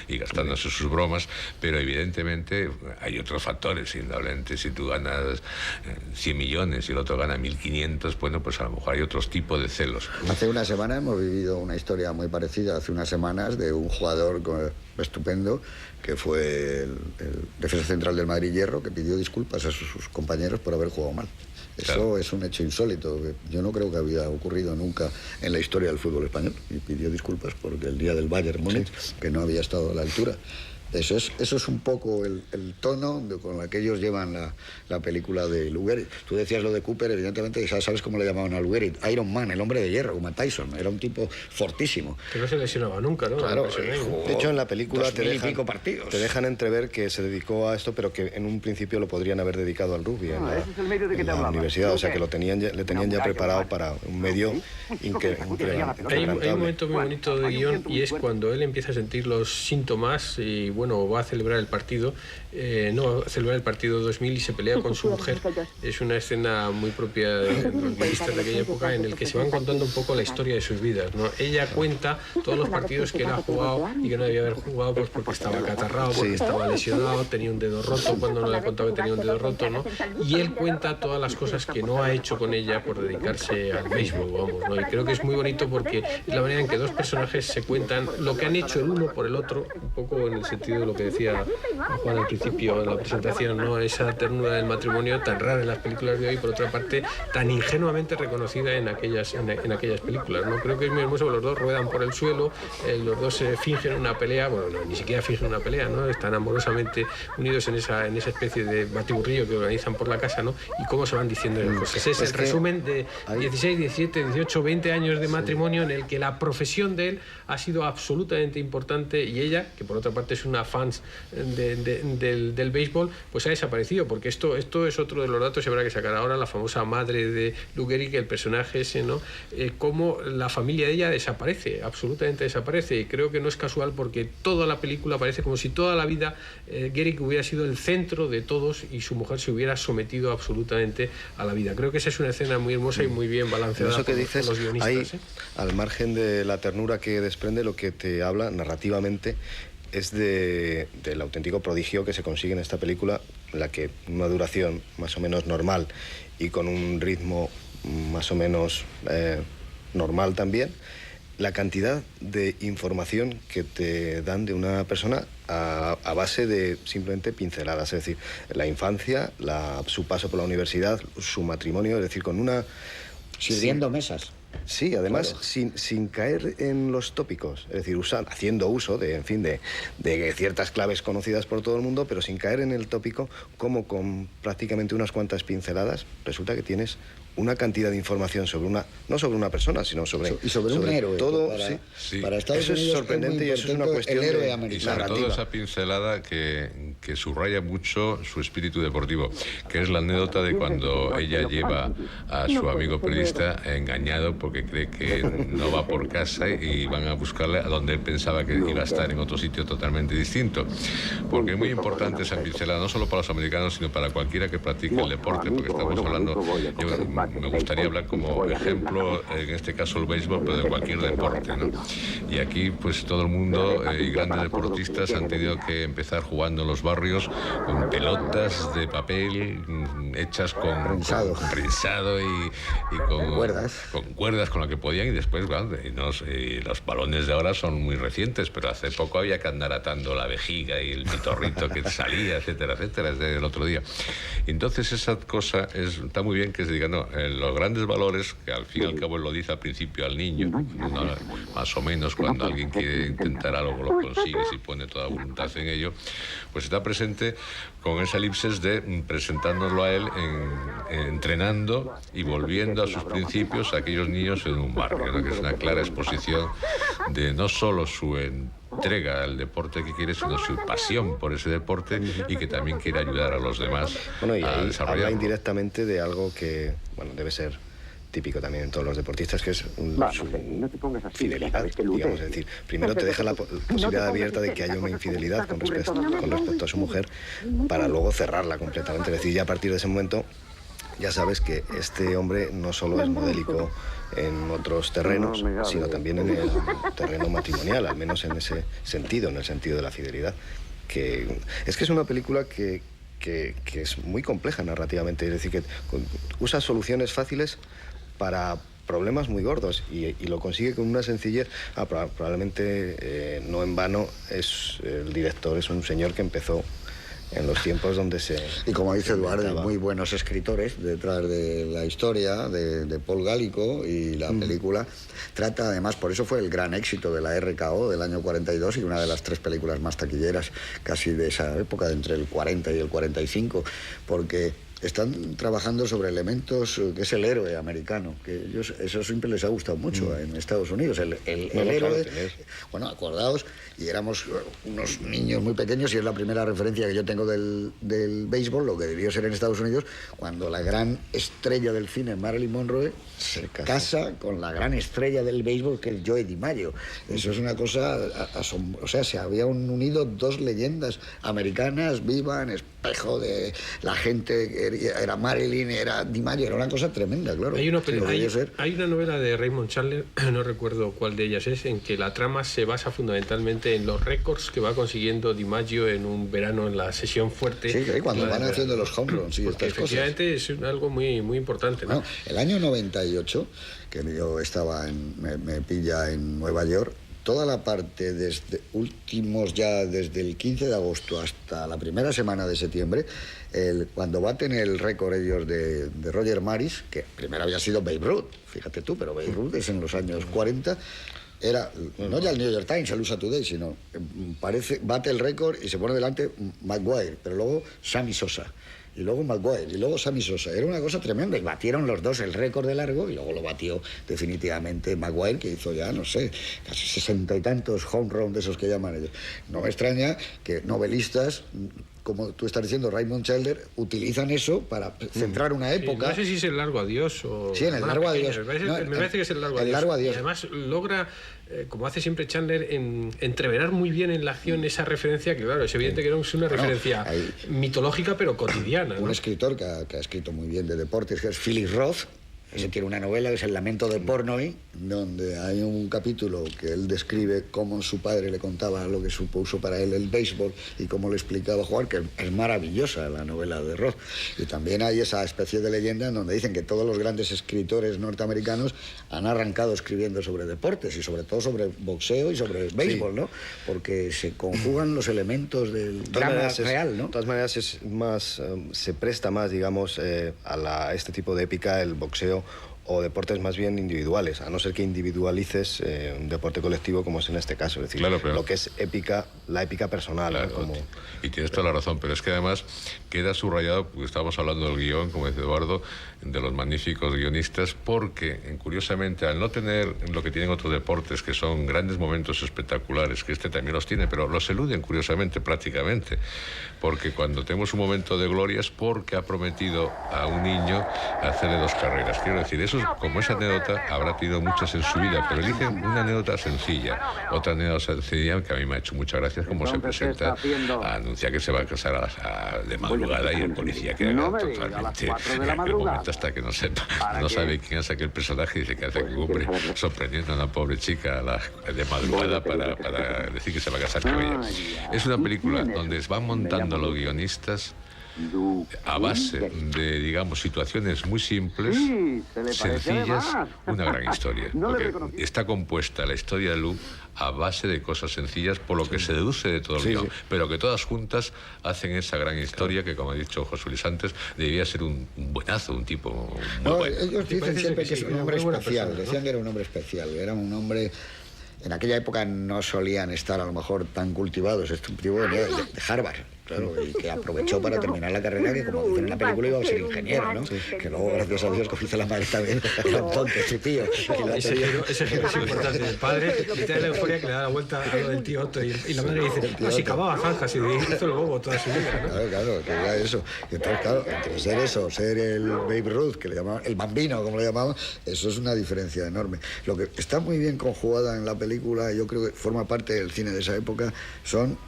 y gastándose sus bromas, pero evidentemente hay otros factores, indudablemente. Si tú ganas 100 millones y el otro gana 1.500, bueno, pues a lo mejor hay otros tipos de celos. Hace una semana hemos vivido una historia muy parecida, hace unas semanas, de un jugador estupendo que fue el defensa central del Madrid Hierro, que pidió disculpas a sus compañeros por haber jugado mal. Eso claro. Es un hecho insólito. Yo no creo que había ocurrido nunca en la historia del fútbol español. Y pidió disculpas porque el día del Bayern Múnich, que no había estado a la altura. Eso es un poco el tono con la que ellos llevan la película de Lou Gehrig. Tú decías lo de Cooper, evidentemente, ya sabes cómo le llamaban a Lou Gehrig. Iron Man, el hombre de hierro, como a Tyson. Era un tipo fortísimo. Que no se lesionaba nunca, ¿no? Claro. De hecho, en la película te dejan entrever que se dedicó a esto, pero que en un principio lo podrían haber dedicado al rugby en la universidad. O sea, que le tenían ya preparado para un medio increíble. Hay un momento muy bonito de guión, y es cuando él empieza a sentir los síntomas y, bueno, va a celebrar el partido, va a celebrar el partido 2000 y se pelea con su mujer. Es una escena muy propia de los guionistas de aquella época, en el que se van contando un poco la historia de sus vidas, ¿no? Ella cuenta todos los partidos que él ha jugado y que no debía haber jugado, pues porque estaba acatarrado, porque estaba lesionado, tenía un dedo roto cuando no le ha contado que tenía un dedo roto, ¿no? Y él cuenta todas las cosas que no ha hecho con ella por dedicarse al béisbol, vamos, ¿no? Y creo que es muy bonito porque es la manera en que dos personajes se cuentan lo que han hecho el uno por el otro, un poco en el sentido de lo que decía Juan al principio en la presentación, ¿no? Esa ternura del matrimonio tan rara en las películas de hoy, por otra parte tan ingenuamente reconocida en aquellas películas, ¿no? Creo que es muy hermoso. Los dos ruedan por el suelo, los dos fingen una pelea, bueno, no, ni siquiera fingen una pelea, ¿no? Están amorosamente unidos en esa especie de batiburrillo que organizan por la casa, ¿no? Y cómo se van diciendo las cosas. Es el resumen de 16, 17, 18, 20 años de matrimonio en el que la profesión de él ha sido absolutamente importante, y ella, que por otra parte es una fan del béisbol, pues ha desaparecido, porque esto es otro de los datos que habrá que sacar ahora. La famosa madre de Lou Gehrig, el personaje ese, ¿no? Cómo la familia de ella desaparece, absolutamente desaparece, y creo que no es casual, porque toda la película parece como si toda la vida Gehrig hubiera sido el centro de todos y su mujer se hubiera sometido absolutamente a la vida. Creo que esa es una escena muy hermosa y muy bien balanceada. Eso que dices, por los guionistas, hay, al margen de la ternura que desprende, lo que te habla narrativamente es del auténtico prodigio que se consigue en esta película, en la que una duración más o menos normal y con un ritmo más o menos normal también, la cantidad de información que te dan de una persona a base de simplemente pinceladas, es decir, la infancia, su paso por la universidad, su matrimonio, es decir, con una... Sirviendo mesas. Sí, además, claro. sin caer en los tópicos, es decir, haciendo uso de ciertas claves conocidas por todo el mundo, pero sin caer en el tópico, como con prácticamente unas cuantas pinceladas resulta que tienes una cantidad de información no sobre una persona, sino sobre un héroe. Todo, para Estados eso Unidos es sorprendente, y eso es una cuestión el héroe de americano. Y sobre todo esa pincelada que subraya mucho su espíritu deportivo, que es la anécdota de cuando ella lleva a su amigo periodista engañado porque cree que no va por casa y van a buscarle a donde él pensaba que iba a estar, en otro sitio totalmente distinto. Porque es muy importante esa pincelada, no solo para los americanos, sino para cualquiera que practique el deporte, porque estamos hablando, me gustaría hablar como ejemplo, en este caso el béisbol, pero de cualquier deporte, ¿no? Y aquí, pues todo el mundo y grandes deportistas han tenido que empezar jugando en los barrios con pelotas de papel hechas con prensado y con cuerdas con lo que podían, y después, bueno, y los balones de ahora son muy recientes, pero hace poco había que andar atando la vejiga y el pitorrito que salía, etcétera, etcétera, desde el otro día. Entonces esa cosa está muy bien que se diga, no, los grandes valores, que al fin y al cabo lo dice al principio al niño, ¿no? Más o menos cuando alguien quiere intentar algo lo consigue si pone toda voluntad en ello, pues está presente con esa elipsis de presentárnoslo a él entrenando y volviendo a sus principios a aquellos niños en un barrio, ¿no? Que es una clara exposición de no solo su entrega al deporte que quiere, sino su pasión por ese deporte, y que también quiere ayudar a los demás a desarrollarlo. Habla indirectamente de algo que, bueno, debe ser típico también en todos los deportistas, que es su fidelidad, digamos. Es decir, primero te deja la posibilidad abierta de que haya una infidelidad con respecto a su mujer, para luego cerrarla completamente. Es decir, ya a partir de ese momento ya sabes que este hombre no solo es modélico en otros terrenos, sino también en el terreno matrimonial, al menos en ese sentido, en el sentido de la fidelidad. Que es una película que es muy compleja narrativamente, es decir, que usa soluciones fáciles para problemas muy gordos y lo consigue con una sencillez. Probablemente no en vano el director es un señor que empezó en los tiempos donde se... Y como dice Eduardo, hay muy buenos escritores detrás de la historia de Paul Gallico, y la película trata, además, por eso fue el gran éxito de la RKO del año 42 y una de las 3 películas más taquilleras casi de esa época, de entre el 40 y el 45, porque están trabajando sobre elementos que es el héroe americano, que ellos, eso siempre les ha gustado mucho en Estados Unidos, el héroe. Bueno, acordaos, y éramos unos niños muy pequeños, y es la primera referencia que yo tengo del béisbol, lo que debió ser en Estados Unidos, cuando la gran estrella del cine, Marilyn Monroe, se casa con la gran estrella del béisbol, que es Joe DiMaggio. Eso es una cosa asombrosa. O sea, se habían unido 2 leyendas americanas vivas, en espejo de la gente. Era Marilyn, era DiMaggio, era una cosa tremenda, claro. Hay una novela de Raymond Chandler, no recuerdo cuál de ellas es, en que la trama se basa fundamentalmente en los récords que va consiguiendo DiMaggio en un verano en la sesión fuerte. Sí, cuando van haciendo los home runs y estas cosas. Efectivamente es algo muy, muy importante, ¿no? Bueno, el año 98, que yo estaba me pilla en Nueva York, toda la parte desde el 15 de agosto hasta la primera semana de septiembre, cuando baten el récord ellos de Roger Maris, que primero había sido Babe Ruth, fíjate tú, pero Babe Ruth es en los años 40, era no ya el New York Times, el USA Today, sino bate el récord y se pone delante Maguire, pero luego Sammy Sosa. Y luego Maguire, y luego Sammy Sosa. Era una cosa tremenda, y batieron los dos el récord de largo, y luego lo batió definitivamente Maguire, que hizo ya, no sé, casi 60 y tantos home runs de esos que llaman ellos. No me extraña que novelistas, como tú estás diciendo, Raymond Chandler, utilizan eso para centrar una época. Sí, no sé si es el largo adiós o... Sí, en el largo adiós. Me parece que es el largo adiós. Y además logra, como hace siempre Chandler, entreverar muy bien en la acción esa referencia, que claro, es evidente que no es una referencia mitológica, pero cotidiana, ¿no? Un escritor que ha escrito muy bien de deportes, que es Philip Roth. Ese tiene una novela que es El lamento de Portnoy, donde hay un capítulo que él describe cómo su padre le contaba lo que supuso para él el béisbol y cómo le explicaba jugar, que es maravillosa la novela de Roth. Y también hay esa especie de leyenda en donde dicen que todos los grandes escritores norteamericanos han arrancado escribiendo sobre deportes, y sobre todo sobre boxeo y sobre el béisbol, ¿no? Porque se conjugan los elementos del drama real, ¿no? De todas maneras es más, se presta más, digamos, a este tipo de épica, el boxeo, o deportes más bien individuales, a no ser que individualices un deporte colectivo, como es en este caso. Es decir, claro, pero lo que es épica, la épica personal. Claro, ¿no? Y tienes toda la razón, pero es que además queda subrayado, porque estábamos hablando del guión, como dice Eduardo, de los magníficos guionistas, porque curiosamente, al no tener lo que tienen otros deportes, que son grandes momentos espectaculares, que este también los tiene, pero los eluden curiosamente prácticamente, porque cuando tenemos un momento de gloria es porque ha prometido a un niño hacerle 2 carreras. Quiero decir, eso, como esa anécdota, habrá tenido muchas en su vida, pero eligen una anécdota sencilla. Otra anécdota sencilla que a mí me ha hecho muchas gracias, como se presenta a anunciar que se va a casar de madrugada, y el policía queda totalmente en aquel momento, hasta que no sepa, no sabe quién es aquel personaje, y dice que hace que cumple, sorprendiendo a una pobre chica de madrugada para decir que se va a casar con ella. Es una película donde van montando los guionistas a base de, digamos, situaciones muy simples, sencillas, una gran historia. Porque está compuesta la historia de Lou a base de cosas sencillas, por lo que se deduce de todo el guión, pero que todas juntas hacen esa gran historia que, como ha dicho José Luis antes, debía ser un buenazo, un tipo muy bueno. Ellos dicen siempre que es un hombre especial, decían que era un hombre especial, era un hombre... En aquella época no solían estar a lo mejor tan cultivados, este tipo de Harvard, claro, y que aprovechó para terminar la carrera, que como dicen en la película iba a ser ingeniero, ¿no? Que luego, gracias a Dios, que hizo la madre también, era un tonto este tío. Ese giro es importante. El padre le da la euforia que le da la vuelta a lo del tío Otto, y la madre dice, así cavaba zanjas y hizo el bobo toda su vida, ¿no? Claro, que era eso. Y entonces, claro, entre ser eso, ser el Babe Ruth, que le llamaban, el bambino, como le llamaban, eso es una diferencia enorme. Lo que está muy bien conjugada en la película, yo creo que forma parte del cine de esa época, son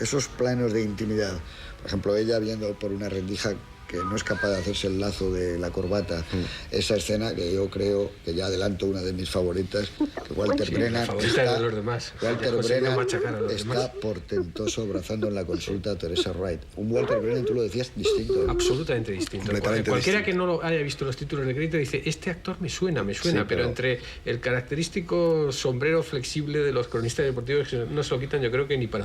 esos planos de intimidad. Por ejemplo, ella viendo por una rendija que no es capaz de hacerse el lazo de la corbata. Esa escena que yo creo que ya adelanto una de mis favoritas, que Walter Brennan está portentoso abrazando en la consulta a Teresa Wright. Un Walter Brennan, tú lo decías, distinto. Absolutamente distinto. Cualquiera que no haya visto los títulos de crédito dice, este actor me suena, sí, pero entre el característico sombrero flexible de los cronistas deportivos que no se lo quitan, yo creo que ni para